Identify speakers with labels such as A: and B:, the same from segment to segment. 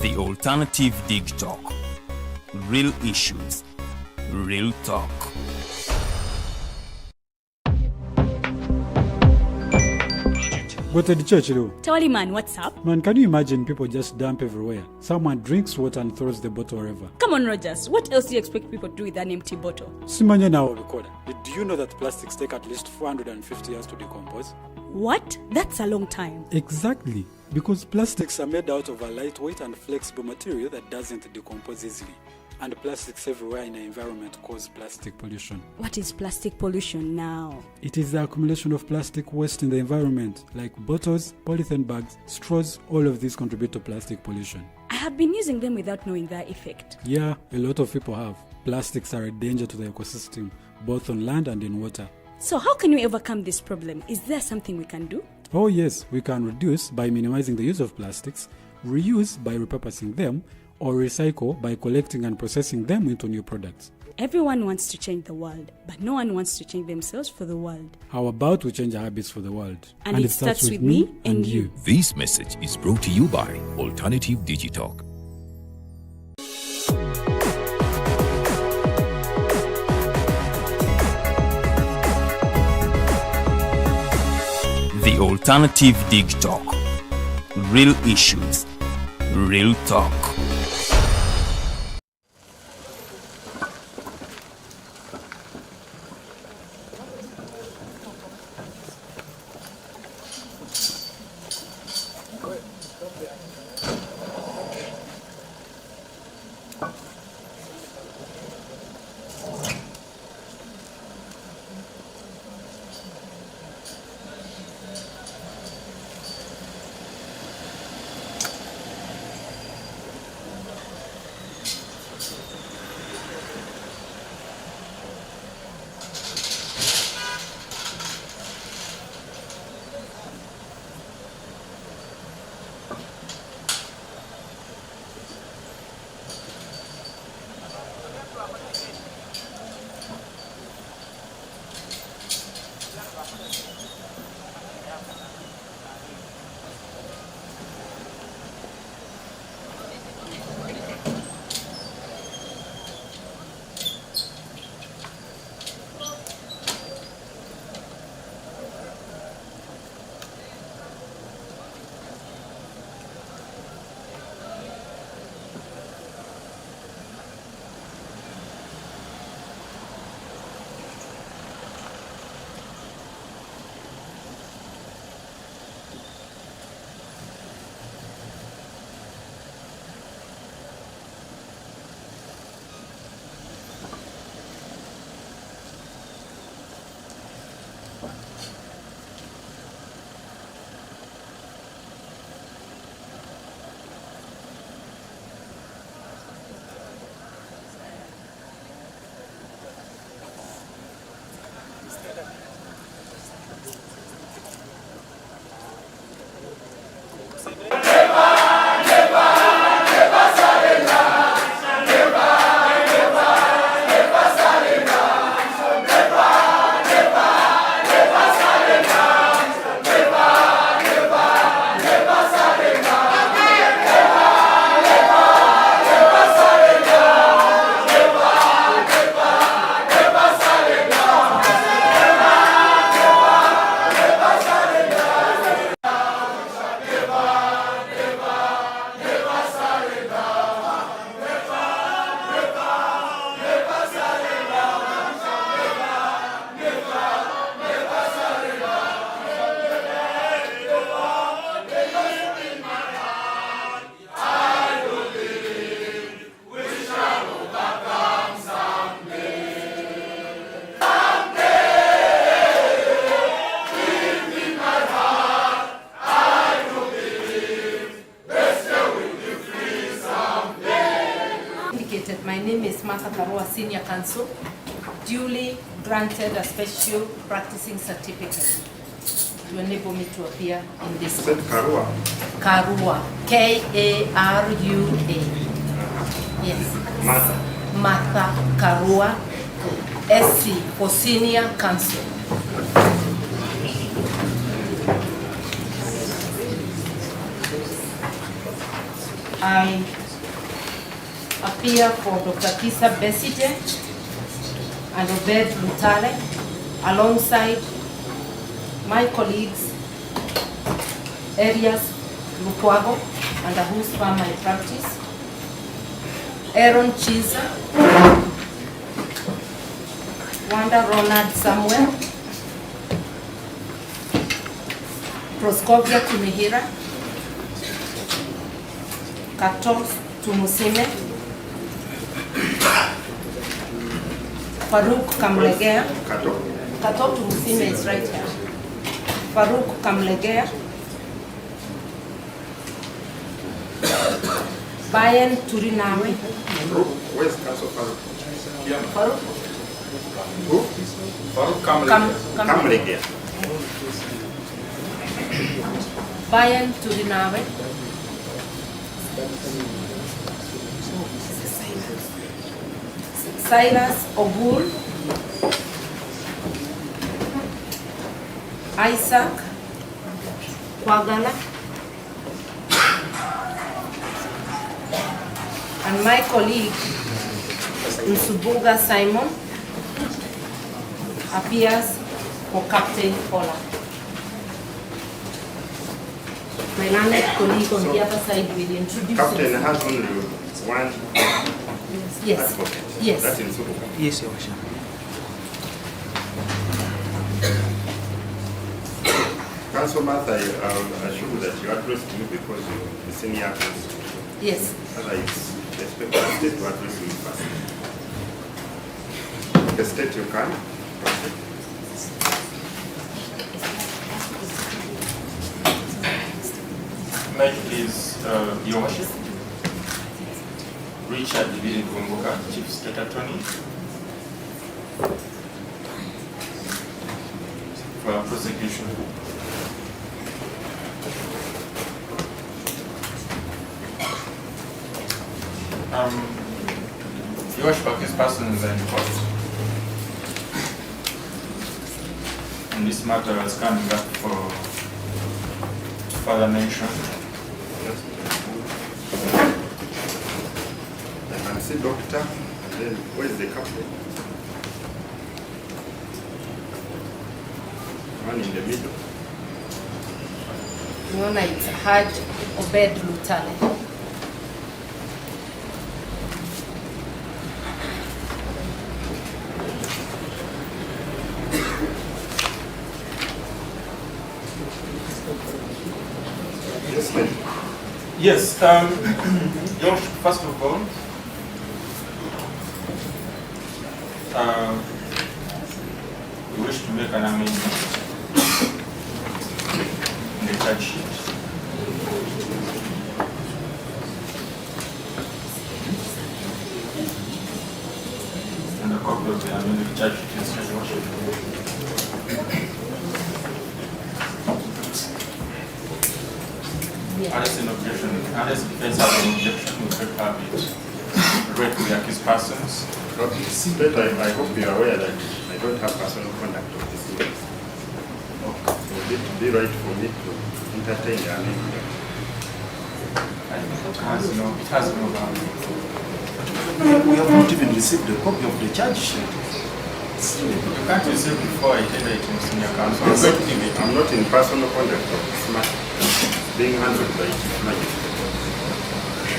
A: The Alternative Dig Talk. Real issues, real talk.
B: Go to the church, though.
C: Tawali man, what's up?
B: Man, can you imagine people just dump everywhere? Someone drinks water and throws the bottle wherever.
C: Come on, Rogers. What else do you expect people to do with an empty bottle?
B: Simanya now, recorder. Do you know that plastics take at least 450 years to decompose?
C: What? That's a long time.
B: Exactly. Because plastics are made out of a lightweight and flexible material that doesn't decompose easily. And plastics everywhere in the environment cause plastic pollution.
C: What is plastic pollution now?
B: It is the accumulation of plastic waste in the environment, like bottles, polythene bags, straws. All of these contribute to plastic pollution.
C: I have been using them without knowing their effect.
B: Yeah, a lot of people have. Plastics are a danger to the ecosystem, both on land and in water.
C: So how can we overcome this problem? Is there something we can do?
B: Oh yes, we can reduce by minimizing the use of plastics, reuse by repurposing them, or recycle by collecting and processing them into new products.
C: Everyone wants to change the world, but no one wants to change themselves for the world.
B: How about we change our habits for the world?
C: And it starts with me and you.
A: This message is brought to you by Alternative Digitalk. The Alternative Dig Talk. Real issues, real talk.
D: My name is Martha Karua, Senior Counsel, duly granted a special practicing certificate to enable me to appear in this case.
E: Karua?
D: Karua, K-A-R-U-A. Yes.
E: Martha.
D: Martha Karua. SC for senior counsel. I appear for Dr. Kisa Besigye and Obed Lutale alongside my colleagues Arias Lukwago, under whose firm I practice, Aaron Chiza, Wanda Ronald Samuel, Proscovia Tumihira, Kato Tumusime, Farouk Kamlegea. Kato Tumusime is right here. Farouk Kamlegea, Bayan Turinawe.
E: Where's Council Farouk?
D: Farouk?
E: Who? Farouk Kamlegea.
D: Bayan Turinawe. Silas Obul. Isaac Kwagala. And my colleague Nsubuga Simon appears for Captain Ola. My learned colleague on the other side will introduce
E: Captain
D: himself.
E: has only one
D: Yes.
E: advocate.
D: Yes.
E: That's in Subuga.
F: Yes, Your Worship.
E: Council Martha, I assume that you addressed me because you're the senior counsel.
D: Yes.
E: Otherwise, expect the state to address me first. The state you can.
G: May I please, Your Worship, Richard David Kumbuka, Chief State Attorney, for prosecution. Your Worship, his person is in court. And this matter is coming up for further mention.
E: I can see doctor, and then where's the captain? One in the middle.
D: Unaona it's Haj Obed Lutale.
E: Yes, ma'am.
G: Yes, Your Worship, first of all, we wish to make an amendment in the charge sheet. And a copy of the amended charge sheet is Your Worship. Unless an objection, unless defense has an objection, we will have it read to the accused persons.
E: But I hope you are aware that I don't have personal conduct of this case. So it would be right for me to entertain the amendment.
G: It has no value.
F: We have not even received a copy of the charge sheet.
G: You can't receive before I tell it in senior counsel. I'm going to give it.
E: I'm not in personal conduct of this matter. Being handled by Chief Magistrate.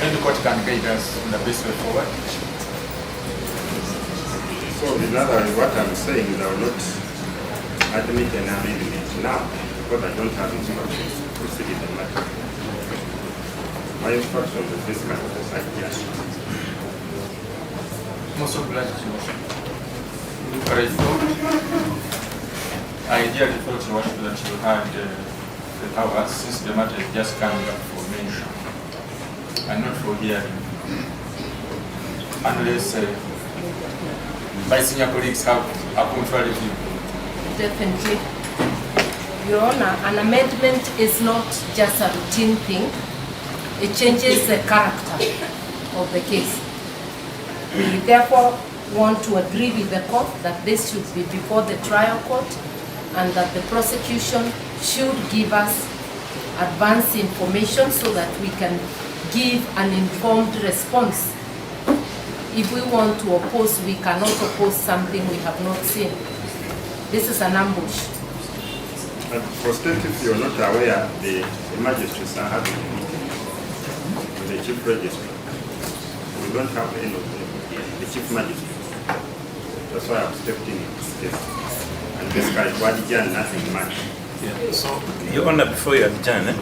G: Then the court can guide us in the best way forward.
E: So in other words, what I'm saying is I will not admit an amendment now because I don't have instructions to proceed in the matter. My instructions is this kind of idea.
G: I'm also glad to but I thought, I ideally thought Your Worship that you had the powers since the matter is just coming up for mention and not for hearing. Unless my senior colleagues have a contrary view.
D: Definitely. Your Honor, an amendment is not just a routine thing. It changes the character of the case. We therefore want to agree with the court that this should be before the trial court and that the prosecution should give us advance information so that we can give an informed response. If we want to oppose, we cannot oppose something we have not seen. This is an ambush.
E: But for state, if you're not aware, the magistrates are having a meeting with the chief registrar. We don't have any of the chief magistrate. That's why I've stepped in this case. And basically, what did nothing much.
H: Yeah. So, Your Honor, before you adjourn,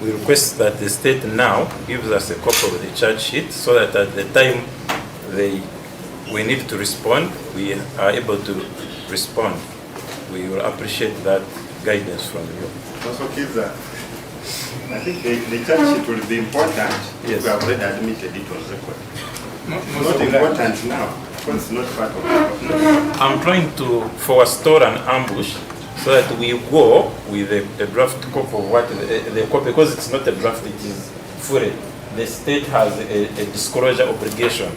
H: we request that the state now gives us a copy of the charge sheet so that at the time we need to respond, we are able to respond. We will appreciate that guidance from you.
E: Also, kids, I think the charge sheet will be important.
H: Yes.
E: We have already admitted it on record. Not important now, because it's not part of the
H: I'm trying to forestall an ambush so that we go with a draft copy of what the copy, because it's not a draft, it is fully. The state has a disclosure obligation.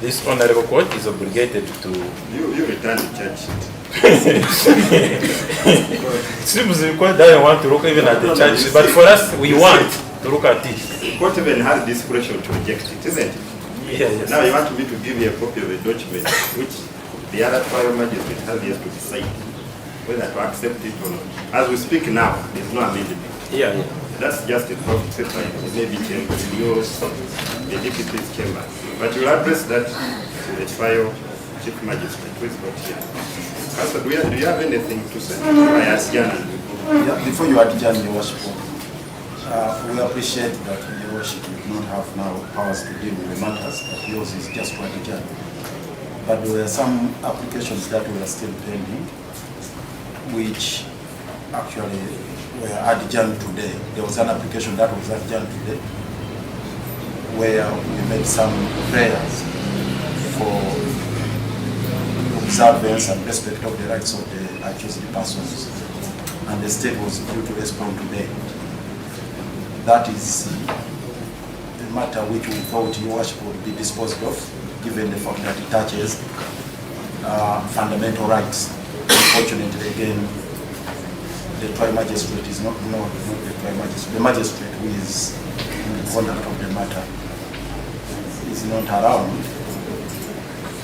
H: This honorable court is obligated to...
E: You return the charge sheet.
H: It seems the court doesn't want to look even at the charge sheet, but for us, we want to look at it.
E: The court even has discretion to reject it, isn't it?
H: Yeah, yes.
E: Now you want me to give you a copy of a document which the other trial magistrate has yet to decide whether to accept it or not. As we speak now, there's no amendment.
H: Yeah, yeah.
E: That's just a draft paper, maybe the DPP's chamber. But you'll address that to the trial chief magistrate who is not here. Also, do you have anything to say? I ask Jan.
F: Yeah, before you adjourn, Your Worship, we appreciate that Your Worship do not have now powers to deal with the matters, that yours is just to adjourn. But there were some applications that were still pending, which actually were adjourned today. There was an application that was adjourned today, where we made some prayers for observance and respect of the rights of the accused persons, and the state was due to respond today. That is a matter which we thought Your Worship would be disposed of, given the fact that it touches fundamental rights. Unfortunately, again, the trial magistrate is not the trial magistrate. The magistrate who is in the conduct of the matter is not around.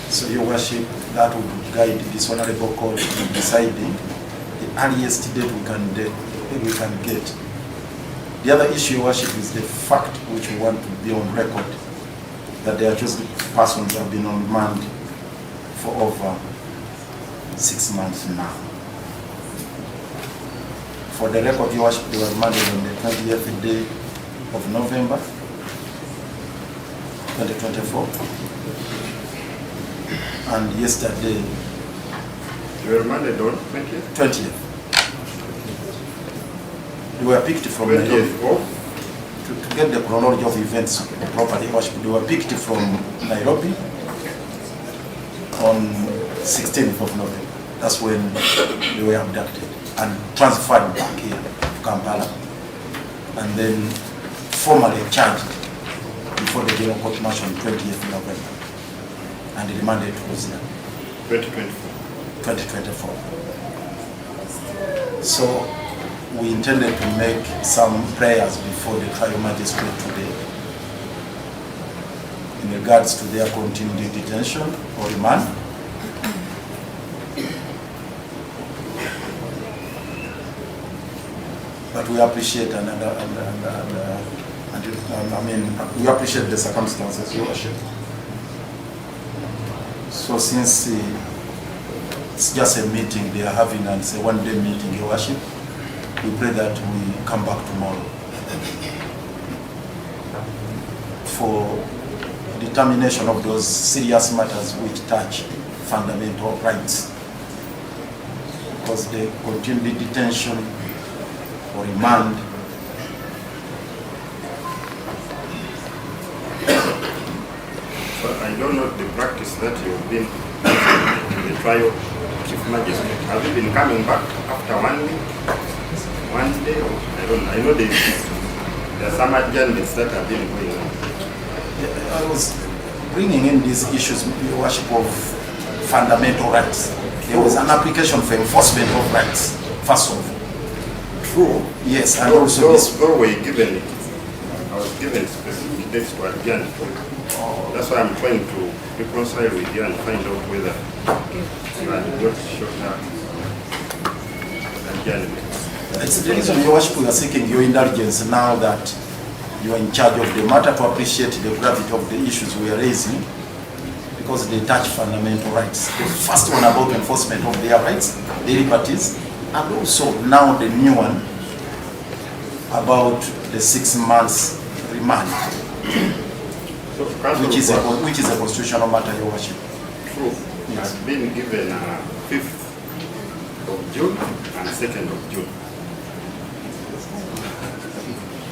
F: So Your Worship, that would guide this honorable court in deciding the earliest date we can get. The other issue, Your Worship, is the fact which we want to be on record that the accused persons have been on remand for over 6 months now. For the record, Your Worship, they were remanded on the 20th day of November 2024. And yesterday,
E: You were remanded on 20th?
F: 20th. They were picked from Nairobi.
E: 20th of?
F: To get the chronology of events properly, Your Worship, they were picked from Nairobi on 16th of November. That's when they were abducted and transferred back here to Kampala, and then formally charged before the General Court Martial on 20th November, and remanded to Luzira. 2024. So we intended to make some prayers before the trial magistrate today in regards to their continued detention or remand. But we appreciate we appreciate the circumstances, Your Worship. So since it's just a meeting they are having, and it's a one-day meeting, Your Worship, we pray that we come back tomorrow for determination of those serious matters which touch fundamental rights, because the continued detention or remand
E: I don't know the practice that you've been to the trial chief magistrate. Have you been coming back after 1 week, 1 day, or I don't know. I know there are some adjournments that have been going on.
F: bringing in these issues, Your Worship, of fundamental rights. There was an application for enforcement of rights, first of all.
E: True.
F: Yes, and also this.
E: Though I was given specific dates to adjourn. That's why I'm trying to reconcile with you and find out whether you had got shorter adjournment.
F: It's the reason, Your Worship, we are seeking your indulgence now that you are in charge of the matter, to appreciate the gravity of the issues we are raising, because they touch fundamental rights. The first one about enforcement of their rights, their liberties, and also now the new one about the 6 months remand,
E: So,
F: which is a constitutional matter, Your Worship.
E: True. It has been given 5th of June and 2nd of June.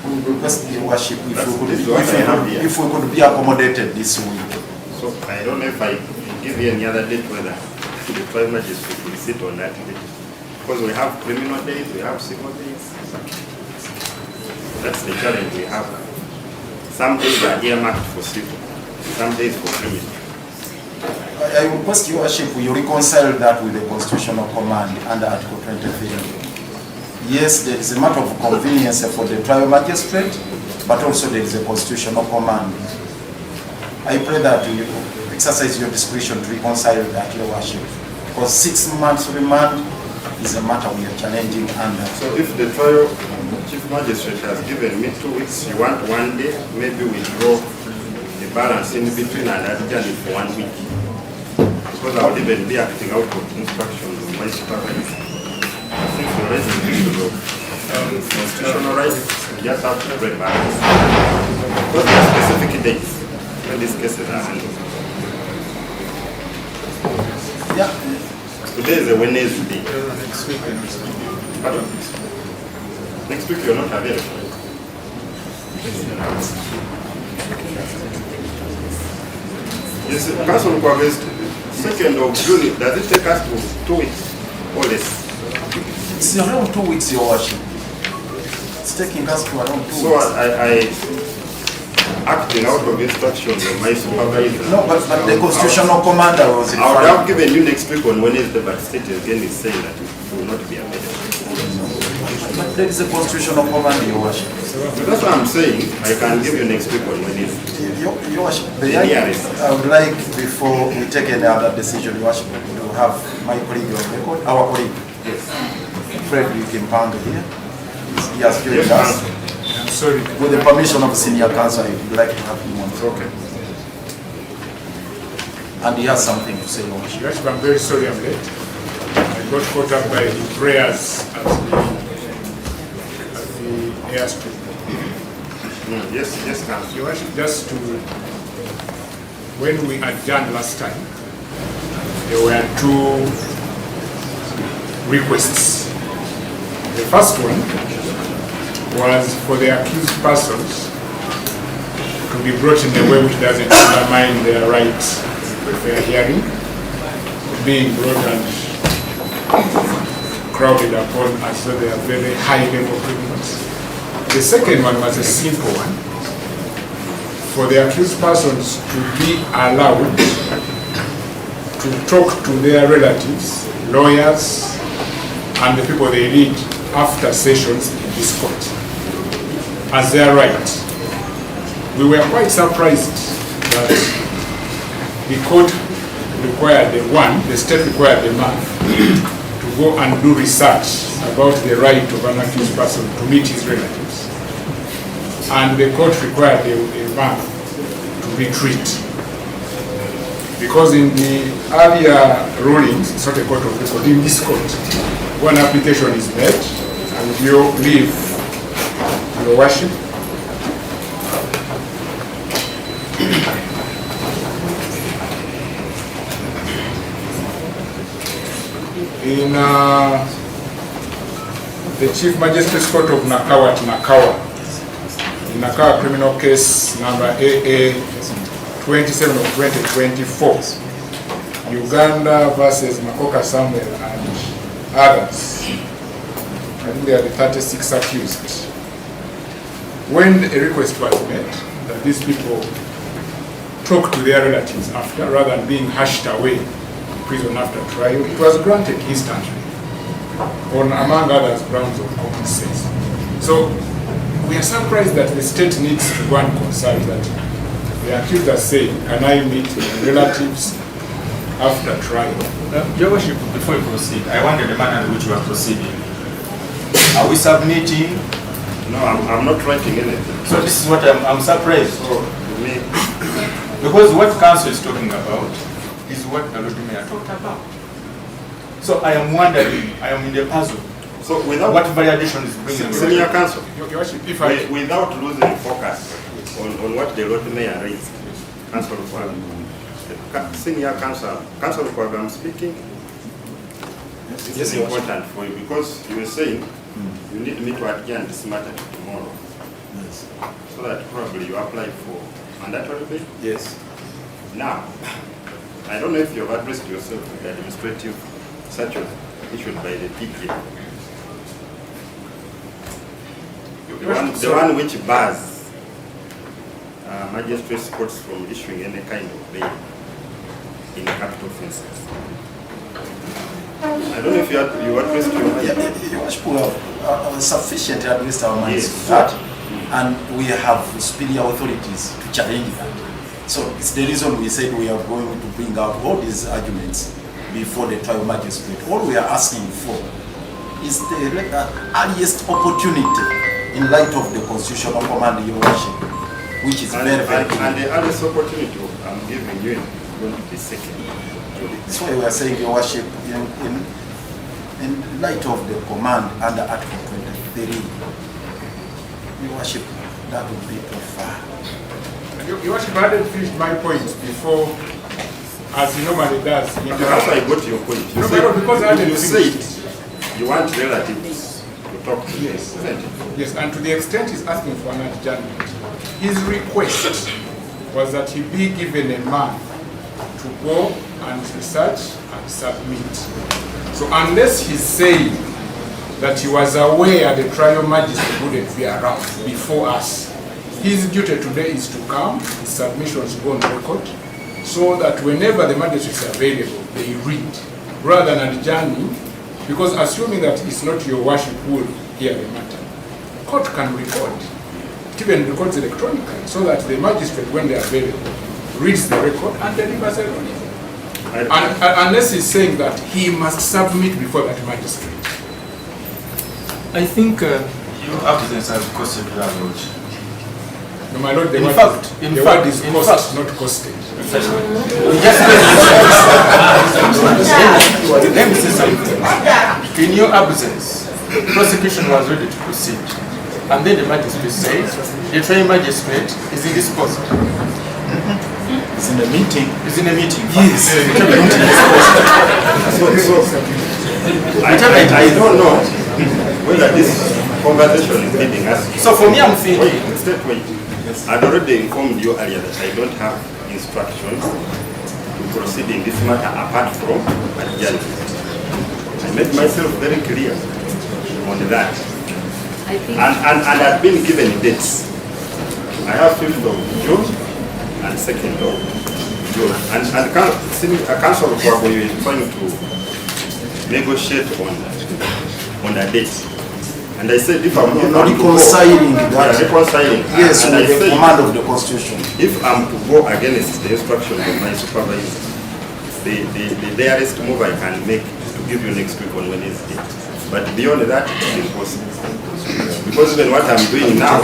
F: We would request, Your Worship, if we could be accommodated this week.
E: So I don't know if I give you any other date whether the trial magistrate will sit on that date. Because we have criminal days, we have civil days. That's the challenge we have. Some days are earmarked for civil, some days for criminal.
F: I request, Your Worship, you reconcile that with the constitutional command under Article 23. Yes, there is a matter of convenience for the trial magistrate, but also there is a constitutional command. I pray that you exercise your discretion to reconcile that, Your Worship, because 6 months remand is a matter we are challenging under.
E: So if the trial chief magistrate has given me 2 weeks, you want 1 day, maybe we draw the balance in between and adjourn it for 1 week. Because I would even be acting out of instructions of my supervisor. Since we're raising the issue of constitutional rights, we just have to break balance. Because there are specific dates when these cases are handled.
F: Yeah.
E: Today is a Wednesday. Pardon? Next week you're not available. Yes, Council Kwagwest, 2nd of June, does it take us to 2 weeks or less?
F: It's around 2 weeks, Your Worship. It's taking us to around 2 weeks.
E: So I acting out of instructions of my supervisor.
F: No, but the constitutional commander was in
E: I would
F: front.
E: have given you next week on Wednesday, but state again is saying that it will not be available.
F: But there is a constitutional command, Your Worship.
E: That's what I'm saying. I can give you next week on Wednesday.
F: Your Worship, I would like, before we take any other decision, Your Worship, to have my colleague on record, our colleague, Fred Kimpanga here. He has joined us.
I: I'm sorry.
F: With the permission of senior counsel, I would like to have him on.
E: Okay.
F: And he has something to say, Your Worship.
I: Your Worship, I'm very sorry I'm late. I got caught up by the prayers at the airstrip.
E: Yes, Council.
I: Your Worship, just to, when we adjourned last time, there were 2 requests. The first one was for the accused persons to be brought in a way which doesn't undermine their right to a fair hearing, being brought and crowded upon as though they are very high-level criminals. The second one was a simple one, for the accused persons to be allowed to talk to their relatives, lawyers, and the people they lead after sessions in this court, as their right. We were quite surprised that the court required the state required the man to go and do research about the right of an accused person to meet his relatives. And the court required a man to retreat. Because in the earlier rulings, it's not a court of record, in this court, when application is made, and you leave Your Worship, in the Chief Magistrate's Court of Nakawa at Nakawa, in Nakawa criminal case number AA 27 of 2024, Uganda versus Makoka Samuel and others. I think there are the 36 accused. When a request was made that these people talk to their relatives after, rather than being hashed away in prison after trial. It was granted instantly, on among others grounds of common sense. So we are surprised that the state needs to go and consult that. The accused are saying, can I meet relatives after trial?
G: Your Worship, before you proceed, I wonder the manner in which you are proceeding. Are we submitting?
E: No, I'm not writing anything.
G: So this is what I'm surprised.
E: So, you mean,
G: because what council is talking about is what the Lord Mayor talked about. So I am wondering, I am in the puzzle.
E: so without
G: What variation is bringing?
E: Senior Counsel,
I: Your Worship, if I...
E: without losing focus on what the Lord Mayor raised, Council Kwaga, Senior Counsel, Council Kwaga, I'm speaking. This is important for you because you were saying you need me to adjourn this matter tomorrow.
F: Yes.
E: So that probably you apply for mandatory bail.
F: Yes.
E: Now, I don't know if you have addressed yourself to the administrative search issued by the PK. The one which bars magistrates courts from issuing any kind of bail in capital offences. I don't know if you addressed your
F: Worship, sufficiently addressed our minds
E: Yes.
F: to that, and we have superior authorities to challenge that. So it's the reason we said we are going to bring out all these arguments before the trial magistrate. All we are asking for is the earliest opportunity in light of the constitutional command, Your Worship, which is very clear.
E: And the earliest opportunity I'm giving you is going to be second.
F: That's why we are saying, Your Worship, in light of the command under Article 23, Your Worship, that would be too far.
I: Your Worship, I hadn't finished my point before, as he normally does.
E: That's why I got your point. You
I: No,
E: said,
I: no, because I hadn't
E: you
I: finished.
E: said you want relatives to talk to.
I: Yes.
E: Isn't it?
I: Yes, and to the extent he's asking for an adjournment, his request was that he be given a month to go and research and submit. So unless he's saying that he was aware the trial magistrate wouldn't be around before us, his duty today is to come, his submissions go on record, so that whenever the magistrates are available, they read, rather than adjourning, because assuming that it's not Your Worship who will hear the matter, court can record. It even records electronically, so that the magistrate, when they are available, reads the record and delivers a ruling. Unless he's saying that he must submit before that magistrate.
G: I think your absence has costed you a lot.
I: No, my lord, the
G: In
I: word
G: fact,
I: is cost, not costed.
G: Let me say something. In your absence, prosecution was ready to proceed. And then the magistrate says, the trial magistrate is indisposed.
F: It's in the meeting.
G: It's in a meeting.
F: Yes.
E: I don't know whether this conversation is leading us.
G: So for me, I'm thinking.
E: Wait. I'd already informed you earlier that I don't have instructions to proceed in this matter apart from adjournment. I made myself very clear on that.
D: I think
E: And I've been given dates. I have 5th of June and 2nd of June. And Council of Kwago is trying to negotiate on the date. And I said, if I'm
F: reconciling that.
E: Reconciling.
F: Yes,
E: and
F: with
E: I
F: the
E: said,
F: command of the Constitution.
E: if I'm to go against the instruction of my supervisor, the diarist move I can make is to give you next week on Wednesday. But beyond that, it's impossible. Because even what I'm doing now,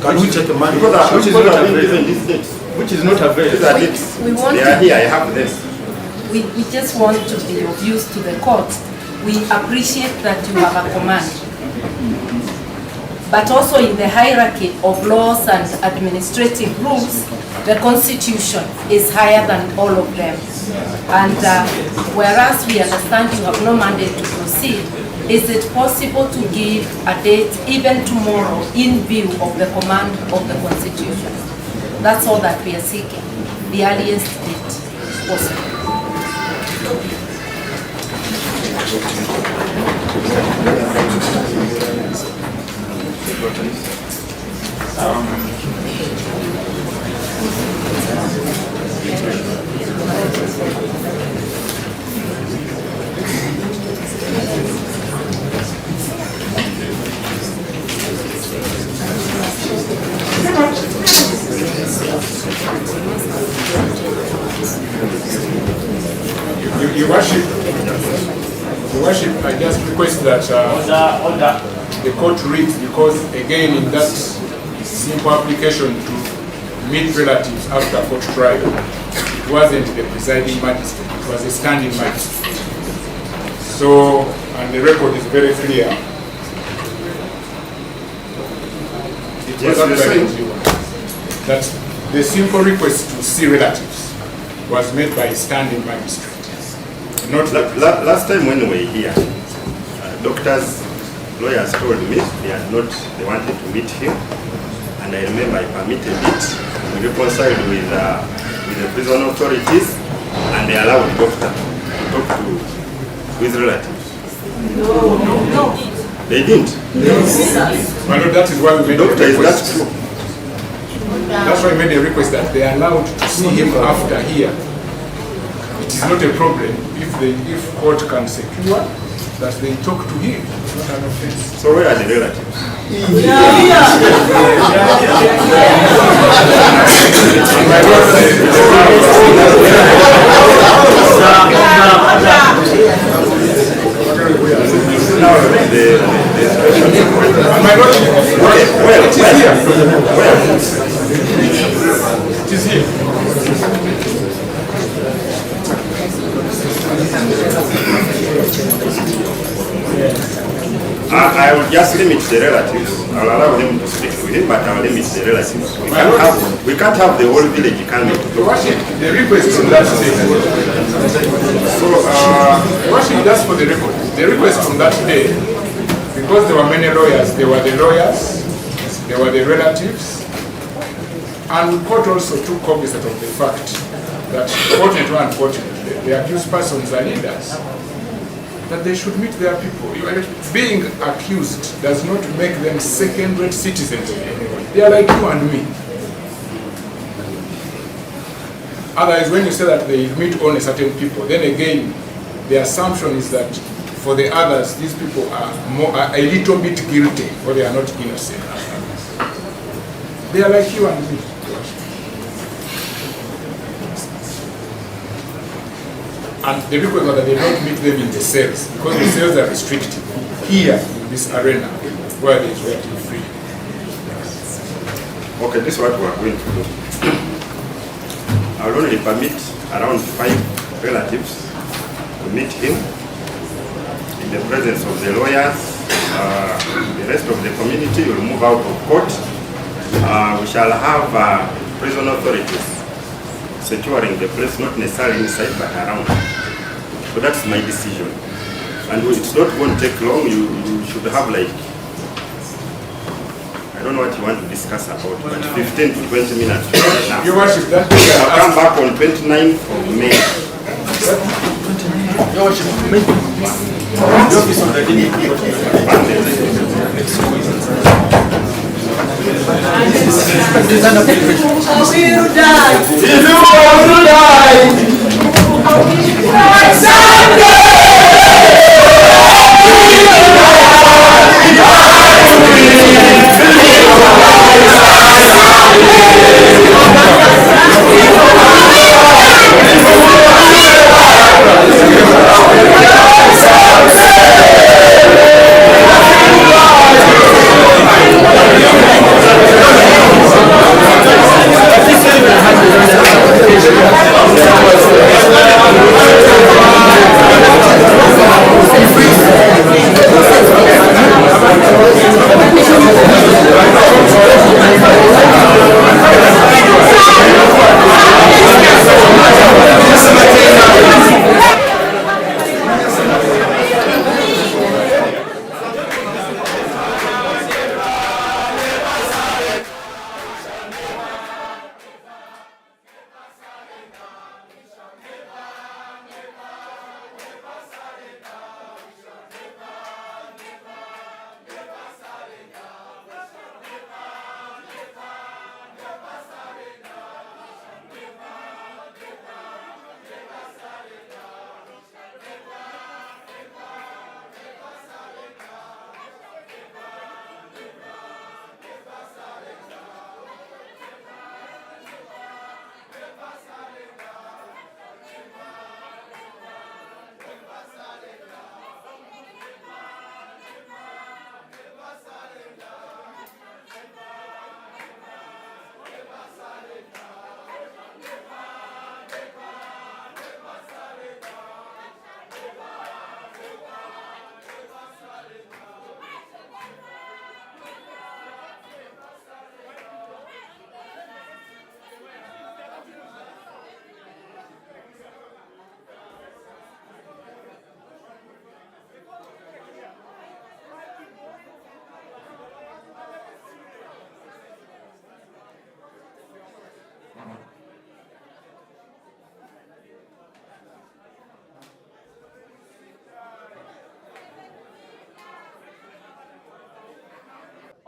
F: Can we take a money?
E: because I've
G: Which is not
E: been
G: available.
E: given these dates.
G: Which is not available.
E: These are dates.
D: we want
E: They are
D: to-
E: here, I have them.
D: we just want to be of use to the court. We appreciate that you have a command. But also in the hierarchy of laws and administrative rules, the Constitution is higher than all of them. And whereas we understand you have no mandate to proceed, is it possible to give a date even tomorrow in view of the command of the Constitution? That's all that we are seeking, the earliest date possible.
I: Your Worship, I just request that the court reads, because again in that simple application to meet relatives after court trial, it wasn't the presiding magistrate, it was a standing magistrate. So, and the record is very clear. It was that the simple request to see relatives was made by a standing magistrate. Not
E: last time when we were here, doctors, lawyers told me they wanted to meet him, and I remember I permitted it. We reconciled with the prison authorities, and they allowed the doctor to talk to his relatives. No. They didn't.
I: Yes. My Lord, that is why we made
E: doctor,
I: a request.
E: Is that true?
I: That's why we made a request that they are allowed to see him after here. It is not a problem if court can secure that they talk to him. Not an offense.
E: So where are the relatives?
I: It is here.
E: I will just limit the relatives. I'll allow them to speak to him, but I'll limit the relatives. We can't have the whole village coming to talk.
I: The request from that day. So, Worship, that's for the record. The request from that day, because there were many lawyers, there were the lawyers, there were the relatives, and the court also took cognizance of the fact that, fortunately or unfortunately, the accused persons are leaders, that they should meet their people. Being accused does not make them second-rate citizens of anyone. They are like you and me. Otherwise, when you say that they meet only certain people, then again, the assumption is that for the others, these people are a little bit guilty, or they are not innocent. They are like you and me. And the request was that they don't meet them in the cells, because the cells are restricted. Here, in this arena, where there is relative freedom.
E: Okay, this is what we are going to do. I will only permit around 5 relatives to meet him in the presence of the lawyers. The rest of the community will move out of court. We shall have prison authorities securing the place, not necessarily inside but around. So that's my decision. And it's not going to take long. You should have like, I don't know what you want to discuss about, but 15 to 20 minutes.
I: Your Worship, that
E: I'll come back on 29th of May.
G: Your Worship, the office of the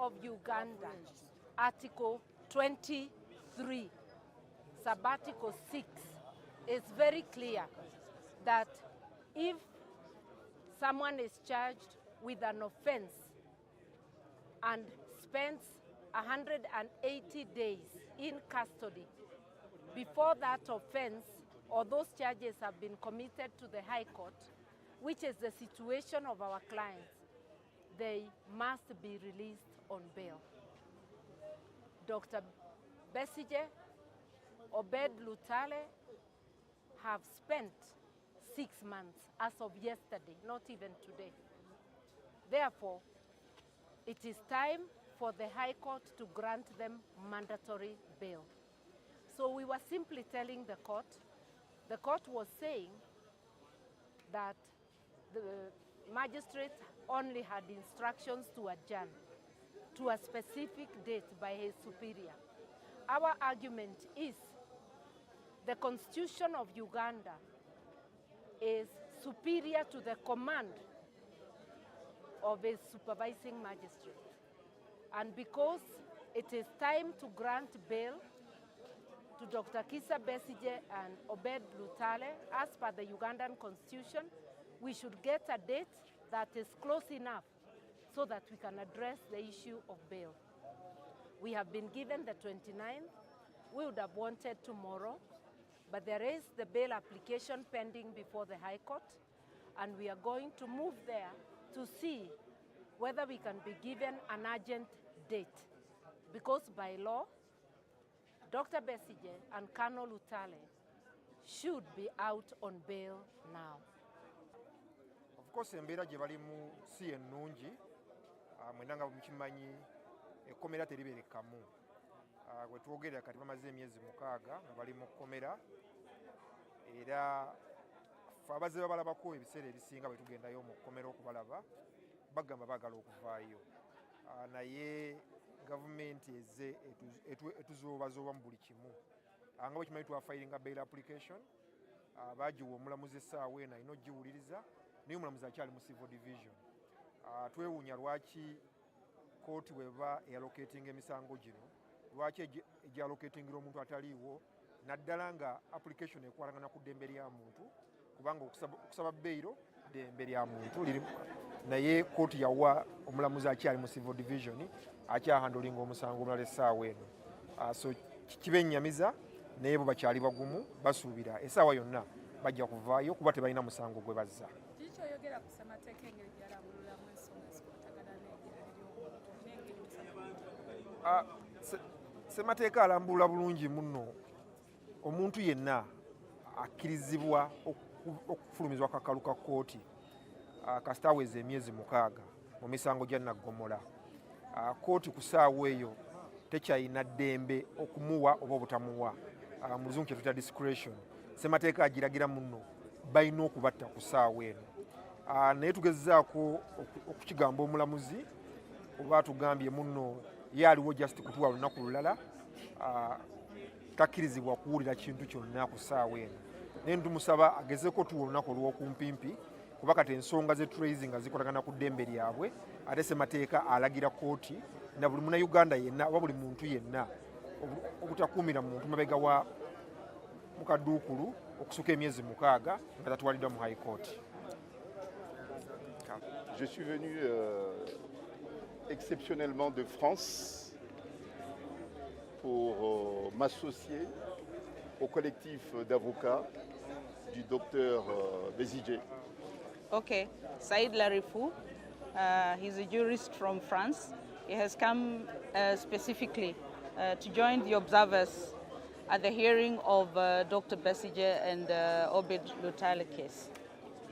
D: of Uganda, Article 23, Sub-Article 6, is very clear that if someone is charged with an offense and spends 180 days in custody before that offense or those charges have been committed to the High Court, which is the situation of our clients, they must be released on bail. Dr. Besigye, Obed Lutale have spent 6 months as of yesterday, not even today. Therefore, it is time for the High Court to grant them mandatory bail. So we were simply telling the court was saying that the magistrate only had instructions to adjourn to a specific date by his superior. Our argument is the Constitution of Uganda is superior to the command of a supervising magistrate. And because it is time to grant bail to Dr. Kisa Besigye and Obed Lutale, as per the Ugandan Constitution, we should get a date that is close enough so that we can address the issue of bail. We have been given the 29th. We would have wanted tomorrow, but there is the bail application pending before the High Court, and we are going to move there to see whether we can be given an urgent date. Because by law, Dr. Besigye and Colonel Lutale should be out on bail now.
J: Of course, Embeera gye balimu si ennungi, mwena nga mukimanyi ekkomera teriberekamu. Bwe twogerera kati bamaze emyezi 6 nga bali mu kkomera, era ffe abazze babalabako ebiseera ebisinga bwe tugendayo mu kkomera okubalaba bagamba baagala okuvaayo. Naye gavumenti eze etuzoobazooba mu buli kimu. Nga bwe kimanyi twafayiringa bail application, baagiwa omulamuzi essaawa eno alina ogiwuliriza, naye omulamuzi akyali mu civil division. Twewuunya lwaki kooti weba ealocatinga emisango gino, lwaki egyalocatingira omuntu ataliiwo, naddala nga application ekwatagana ku ddembe lya muntu, kubanga okusaba beyiro ddembe lya muntu liri, naye kooti yawa omulamuzi akyali mu civil division akyahandolinga omusango omulala essaawa eno. So kibennyamiza, naye bo bakyali bagumu, basuubira essaawa yonna bajja kuvaayo kuba tebalina musango gwe bazza.
K: Kyoyogera ku ssemateeka engeri gy'alabululamu ensonga ezikwatagana n'ebyomuntu.
J: Ssemateeka alambulula bulungi muno omuntu yenna akkirizibwa okufulumizwa akakalu ka kkooti kasita aweza emyezi 6 mu misango gya naggomola. Kkooti ku ssaawa eyo tekyalina ddembe okumuwa oba obutamuwa, mu luzungu kye tuyita discretion. Ssemateeka agiragira muno balina okubatta ku ssaawa eno. Naye tugezzaako okukigamba omulamuzi oba tugambye muno ye aliwo just kutuwa lunaku lulala, takkirizibwa kuwulira kintu kyonna ku ssaawa eno. Naye tumusaba agezeko tuwa olunaku olw'okumpimpi, kuba kati ensonga ze tracing nga zikolagana ku ddembe lyabwe, ate ssemateeka alagira kooti na buli munnayuganda yenna oba buli muntu yenna obutakuumira muntu mabega wa mukaduukulu okusuka emyezi 6 nga tatwaliddwa mu High Court.
L: Je suis venu exceptionnellement de France pour m'associer au collectif d'avocats du docteur Besigye.
M: Okay, Saïd Larifou, he's a jurist from France. He has come specifically to join the observers at the hearing of Dr. Besigye and Obed Lutale case.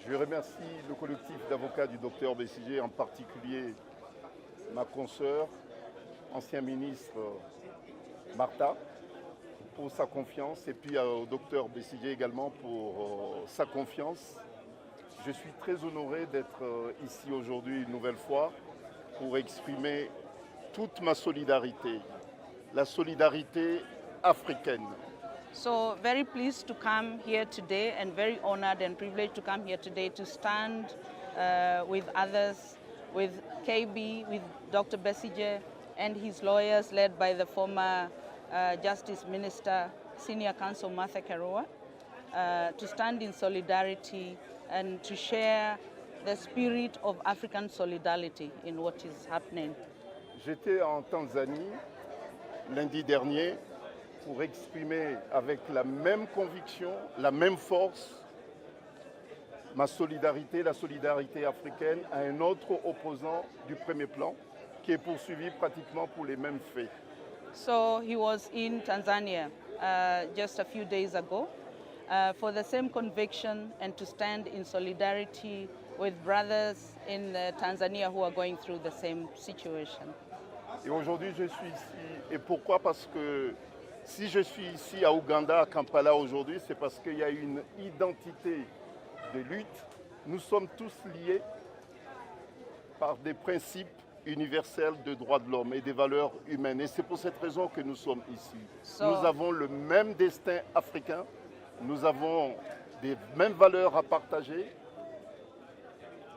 L: Je remercie le collectif d'avocats du docteur Besigye, en particulier ma consoeur, ancien ministre Martha, pour sa confiance, et puis au docteur Besigye également pour sa confiance. Je suis très honoré d'être ici aujourd'hui une nouvelle fois pour exprimer toute ma solidarité, la solidarité africaine.
M: So very pleased to come here today and very honored and privileged to come here today to stand with others, with KB, with Dr. Besigye, and his lawyers led by the former Justice Minister, Senior Counsel Martha Karua, to stand in solidarity and to share the spirit of African solidarity in what is happening.
L: J'étais en Tanzanie lundi dernier pour exprimer avec la même conviction, la même force, ma solidarité, la solidarité africaine, à un autre opposant du premier plan qui est poursuivi pratiquement pour les mêmes faits.
M: So he was in Tanzania just a few days ago for the same conviction and to stand in solidarity with brothers in Tanzania who are going through the same situation.
L: Et aujourd'hui, je suis ici. Et pourquoi? Parce que si je suis ici à Ouganda, à Kampala aujourd'hui, c'est parce qu'il y a une identité de lutte. Nous sommes tous liés par des principes universels de droits de l'homme et des valeurs humaines. Et c'est pour cette raison que nous sommes ici. Nous avons le même destin africain, nous avons des mêmes valeurs à partager.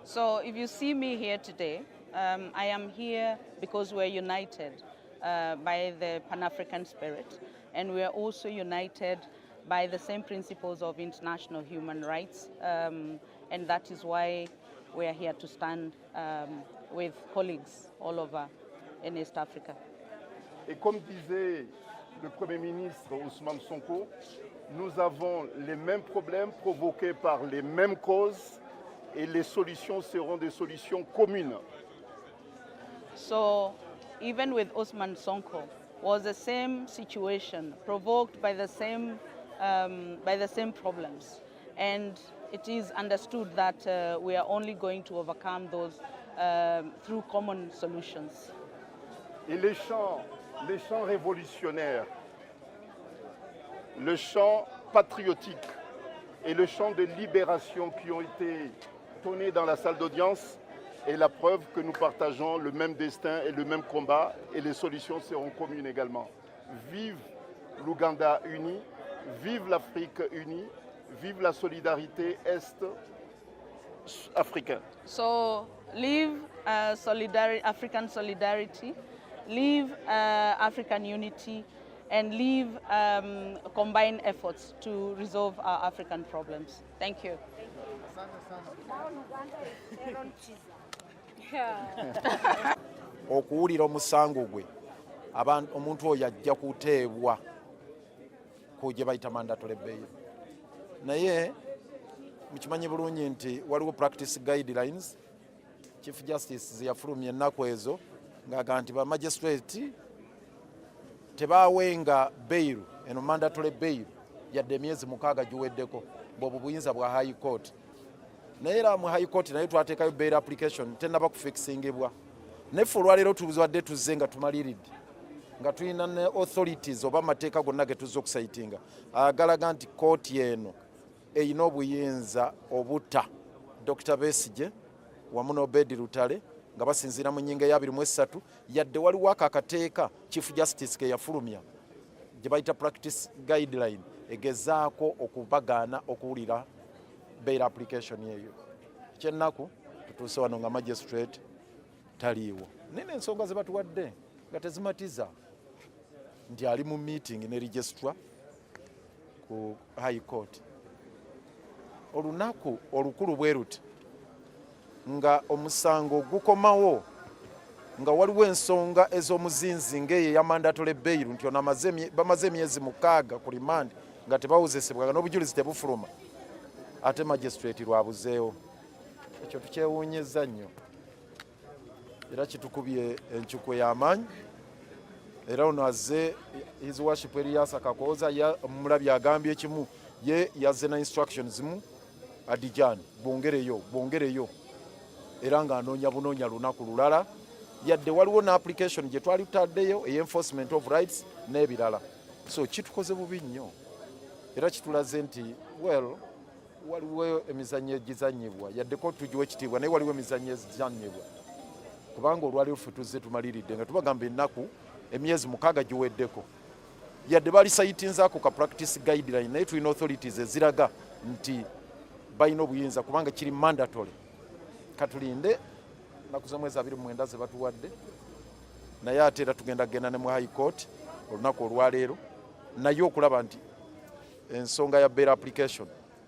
M: So if you see me here today, I am here because we're united by the Pan-African spirit, and we are also united by the same principles of international human rights, and that is why we are here to stand with colleagues all over in East Africa.
L: Et comme disait le Premier ministre Ousmane Sonko, nous avons les mêmes problèmes provoqués par les mêmes causes et les solutions seront des solutions communes.
M: So even with Ousmane Sonko, was the same situation provoked by the same problems, and it is understood that we are only going to overcome those through common solutions.
L: Et les chants révolutionnaires, le chant patriotique et le chant de libération qui ont été tonnés dans la salle d'audience est la preuve que nous partageons le même destin et le même combat, et les solutions seront communes également. Vive l'Ouganda uni, vive l'Afrique unie, vive la solidarité est-africaine.
M: So live African solidarity, live African unity, and live combined efforts to resolve our African problems. Thank you.
F: Okuwulira omusango gwe omuntu oyo ajja kuteebwa ku gye bayita mandatory bail, naye mukimanyi bulungi nti waliwo practice guidelines Chief Justice zeyafulumya ennaku ezo ng'aga nti bamagistrate tebaawenga bail eno mandatory bail yadde emyezi 6 giweddeko bw'obwo buyinza bwa high court. Naye era mu high court naye twateekayo bail application tennaba kufixingibwa. Naye ffe olwaleero tubadde tuzze nga tumaliridde nga tulina ne authorities oba amateeka gonna ge tuzza okusaitinga agalaga nti kooti eno eyina obuyinza obutta Dr. Besigye wamu n'Obedi Lutale nga basinziira mu nnyingo eya 23 yadde waliwo akateeka Chief Justice ke yafulumya gye bayita practice guideline egezaako okubagaana okuwulira bail application yeyo. Kyennaku tutuuse wano nga magistrate taliiwo. Nene ensonga ze batuwadde nga tezimatiza nti ali mu meeting ne registrar ku high court. Olunaku olukulu bwe ruti nga omusango gukomawo nga waliwo ensonga ez'omuzinzi ng'eyo ya mandatory bail nti ono bamaze emyezi 6 ku remand nga tebawozesebwa n'obujulizi tebufuluma, ate magistrate lwabuzeewo. Ekyo tukyewuunyezza nnyo era kitukubye enkyuko y'amaanyi. Era ono azze his worship Elias Kakooza mulabye agambye ekimu ye yazze na instructions zimu Adijani bongereyo era nga anoonya lunaku lulala yadde waliwo na application gye twali tutaddeyo enforcement of rights n'ebirala. So kitukoze bubi nnyo era kitulaze nti waliwo emizannyo egizannyibwa yaddeko tugiwa ekitiibwa naye waliwo emizannyo ezizannyibwa kubanga olwaliwo ffe tuzze tumaliridde nga tubagamba ennaku emyezi 6 giweddeko yadde bali sayitinzaako ka practice guideline naye tulina authorities eziraga nti balina obuyinza kubanga kiri mandatory. Katulinde naku z'omwezi 29 ze batuwadde naye ate era tugenda kugenda ne mu high court olunaku olwaleero naye okulaba nti ensonga ya bail application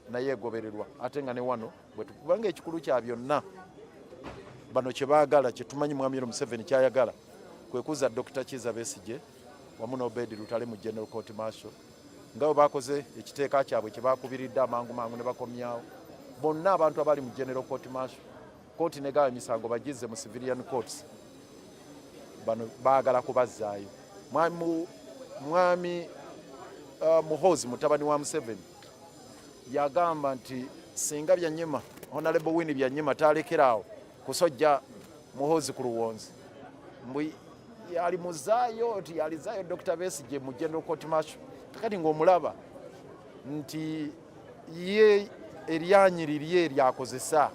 F: naye egobererwa ate nga ne wano kubanga ekikulu kya byonna bano kye baagala kye tumanyi Mwami Museveni kyayagala kwe kuza Dr. Kizza Besigye wamu n'Obedi Lutale mu General Court Martial nga bwe baakoze ekiteeka kyabwe kye baakubiridde amangu ne bakomyawo bonna abantu abali mu General Court Martial kooti ne gawa emisango bagizze mu civilian courts bano baagala kubazzaayo. Mwami Muhoozi mutabani wa Museveni yagamba nti singa Byanyima Honorable Winnie Byanyima talekeraawo kusojja Muhoozi ku luwonzi yali muzaayo ti yalizaayo Dr. Besigye mu General Court Martial kakati ng'omulaba nti ye eryanyi lirye lyakozesa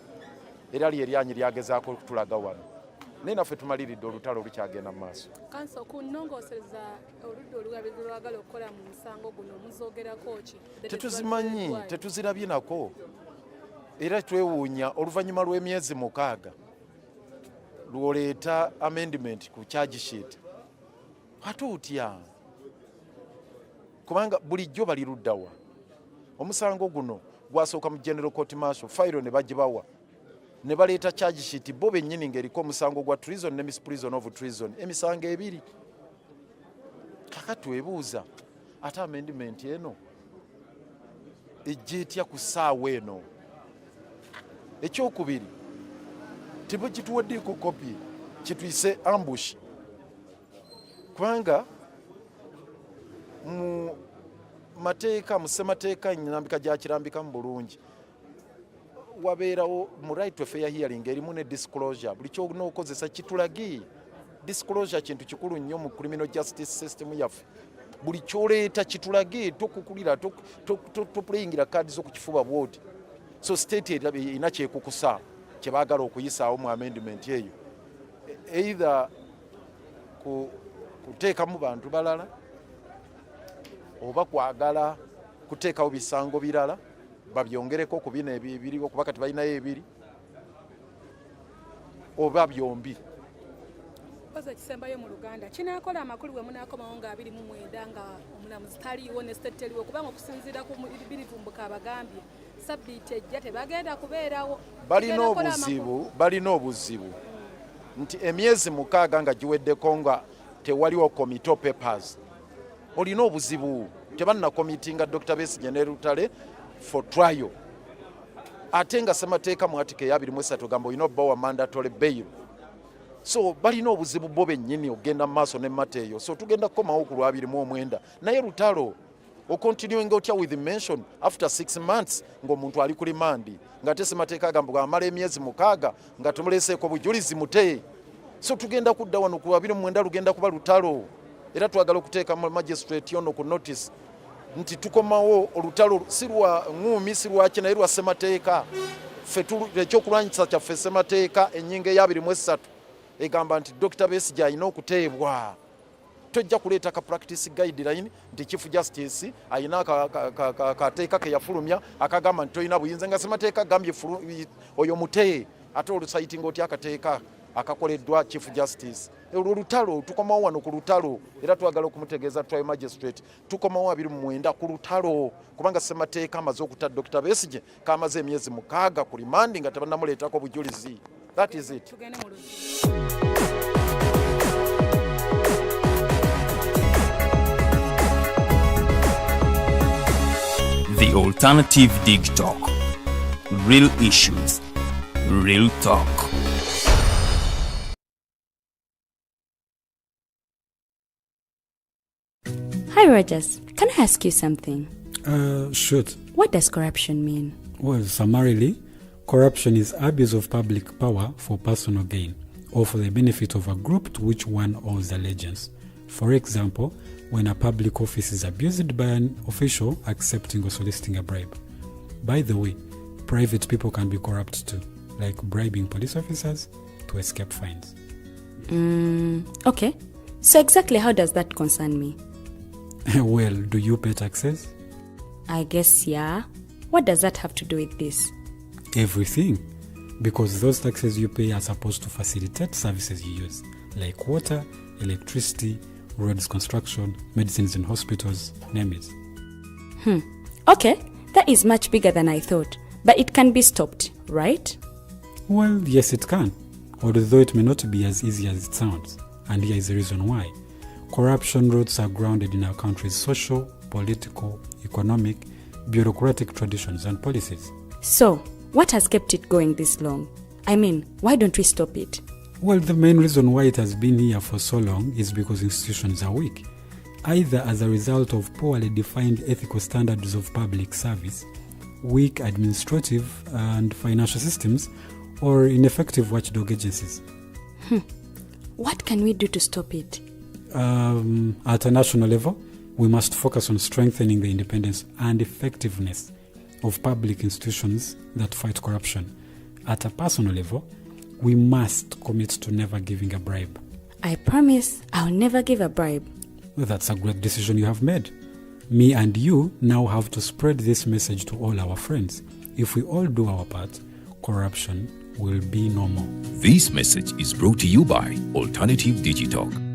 F: era lyeryanyi lyagezaako kutulaga wano naye naffe tumaliridde olutalo olukyagenda mu maaso.
K: Kanso kunnongoosereza oludda olugabizi lwagala okukola mu musango guno muzoogerako ki?
F: Tetuzimanyi, tetuzirabye nako era twewuunya oluvannyuma lw'emyezi 6 lwoleeta amendment ku charge sheet ate otya kubanga bulijjo bali luddawa omusango guno gwasooka mu General Court Martial file ne bagibawa ne baleeta charge sheet bo bennyini ng'eriko omusango gwa treason ne misprision of treason emisango ebiri kakati twebuuza ate amendment eno ejja etya ku ssaawa eno. Ekyokubiri tibo kituwaddeeko kopi kituyise ambush kubanga mu mateeka mu ssemateeka nnambika gya kirambika mu bulungi wabeerawo mu right to fair hearing erimu ne disclosure buli kyonookozesa kitulagi. Disclosure kintu kikulu nnyo mu criminal justice system yaffe buli kyoleeta kitulagi tokukulira toplayingira kaadi z'okukifuba bwoti so state erina kyekukusa kye baagala okuyisaawo mu amendment eyo either kuteekamu bantu balala oba kwagala kuteekawo bisango birala babyongereko ku bino ebiriwo kuba kati balinayo ebiri oba byombi.
K: Koza kisembayo mu Luganda kinaakola amakulu bwe munaakomawo nga 29 nga omulamuzi taliiwo ne state teriwo kubanga okusinziira ku birivumbuka abagambye sabbiiti ejja tebagenda kubeerawo. Balina obuzibu nti emyezi 6 nga giweddeko nga tewaliwo committee papers olina obuzibu tebanna committee nga Dr. Besigye ne Lutale for trial ate nga ssemateeka mu article ya 23 gamba olina obbawa mandatory bail so balina obuzibu bo bennyini ogenda mu maaso ne Mateeyo so tugenda kukomawo ku lwa 29 naye Lutalo okontinuing otya with the mention after 6 months ng'omuntu ali ku rimandi nga te ssemateeka gamba amala emyezi 6 nga tumuleseeko bujulizi mute so tugenda kudda wano ku 29 lugenda kuba Lutalo era twagala okuteeka mu magistrate ono ku notice nti tukomawo olutalo si lwa ngumi si lwaki naye lwa ssemateeka ffe ekyokulwanyisa kyaffe ssemateeka ennyingo eya 23 egamba nti Dr. Besigye alina okuteebwa tojja kuleeta ka practice guideline nti Chief Justice alina akateeka ke yafulumya akagamba nti tolina buyinza nga ssemateeka agambye oyo mutee ate olusayitinga otya akateeka akakoleddwa Chief Justice. Olutalo tukomawo wano ku lutalo era twagala okumutegeeza trial magistrate tukomawo 29 ku lutalo kubanga ssemateeka amaze okuta Dr. Besigye kamaze emyezi 6 ku rimandi nga tebannamuleetako bujulizi. That is it.
A: The Alternative Dig Talk. Real issues, real talk.
C: Hi, Rogers. Can I ask you something?
B: Shoot.
C: What does corruption mean?
B: Well, summarily, corruption is abuse of public power for personal gain or for the benefit of a group to which one owes allegiance. For example, when a public office is abused by an official accepting or soliciting a bribe. By the way, private people can be corrupt too, like bribing police officers to escape fines.
C: Okay. So exactly how does that concern me?
B: Well, do you pay taxes?
C: I guess, yeah. What does that have to do with this?
B: Everything. Because those taxes you pay are supposed to facilitate services you use, like water, electricity, roads construction, medicines in hospitals, name it.
C: Okay, that is much bigger than I thought. But it can be stopped, right?
B: Well, yes, it can, although it may not be as easy as it sounds. And here is the reason why. Corruption roots are grounded in our country's social, political, economic, bureaucratic traditions and policies.
C: So, what has kept it going this long? I mean, why don't we stop it?
B: Well, the main reason why it has been here for so long is because institutions are weak, either as a result of poorly defined ethical standards of public service, weak administrative and financial systems, or ineffective watchdog agencies.
C: What can we do to stop it?
B: At a national level, we must focus on strengthening the independence and effectiveness of public institutions that fight corruption. At a personal level, we must commit to never giving a bribe.
C: I promise I'll never give a bribe.
B: Well, that's a great decision you have made. Me and you now have to spread this message to all our friends. If we all do our part, corruption will be no more.
A: This message is brought to you by Alternative Digitalk.